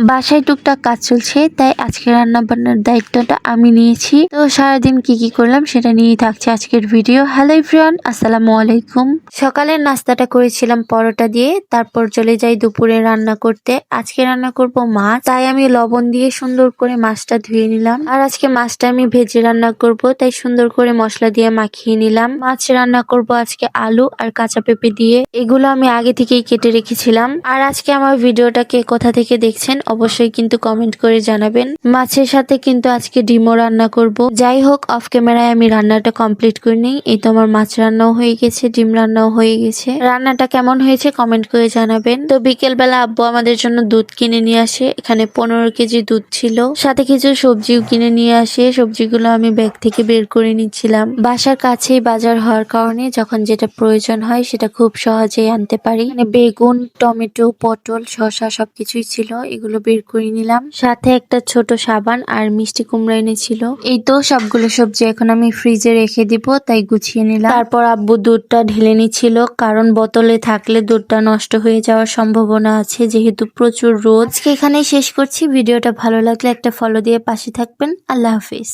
বাসায় টুকটাক কাজ চলছে, তাই আজকে রান্না বান্নার দায়িত্বটা আমি নিয়েছি। তো সারাদিন কি কি করলাম সেটা নিয়েই থাকছে আজকের ভিডিও। হ্যালো এভরিওয়ান, আসসালামু আলাইকুম। সকালের নাস্তাটা করেছিলাম পরোটা দিয়ে, তারপর চলে যাই দুপুরে রান্না করতে। আজকে রান্না করব মাছ, তাই আমি লবণ দিয়ে সুন্দর করে মাছটা ধুয়ে নিলাম। আর আজকে মাছটা আমি ভেজে রান্না করব, তাই সুন্দর করে মশলা দিয়ে মাখিয়ে নিলাম। মাছ রান্না করব আজকে আলু আর কাঁচা পেঁপে দিয়ে, এগুলো আমি আগে থেকেই কেটে রেখেছিলাম। আর আজকে আমার ভিডিওটাকে কোথা থেকে দেখছেন অবশ্যই কিন্তু কমেন্ট করে জানাবেন। মাছের সাথে কিন্তু আজকে ডিমও রান্না করব। যাই হোক, অফ ক্যামেরায় আমি রান্নাটা কমপ্লিট করে নিই। এই তো আমার মাছ রান্নাও হয়ে গেছে, ডিম রান্নাও হয়ে গেছে। রান্নাটা কেমন হয়েছে কমেন্ট করে জানাবেন। তো বিকেল বেলা আব্বু আমাদের জন্য দুধ কিনে নিয়ে আসে। এখানে 15 কেজি দুধ ছিল, সাথে কিছু সবজিও কিনে নিয়ে আসে। সবজিগুলো আমি ব্যাগ থেকে বের করে নিচ্ছিলাম। বাসার কাছেই বাজার হওয়ার কারণে যখন যেটা প্রয়োজন হয় সেটা খুব সহজেই আনতে পারি। মানে বেগুন, টমেটো, পটল, শসা সবকিছুই ছিল, এগুলো বের করে নিলাম। সাথে একটা ছোট সাবান আর মিষ্টি কুমড়া এনেছিল। এই তো সবগুলো সবজি এখন আমি ফ্রিজে রেখে দিব, তাই গুছিয়ে নিলাম। তারপর আব্বু দুধটা ঢেলে নিচ্ছিল, কারণ বোতলে থাকলে দুধটা নষ্ট হয়ে যাওয়ার সম্ভাবনা আছে, যেহেতু প্রচুর রোদ। আজকে এখানেই শেষ করছি। ভিডিওটা ভালো লাগলে একটা ফলো দিয়ে পাশে থাকবেন। আল্লাহ হাফিজ।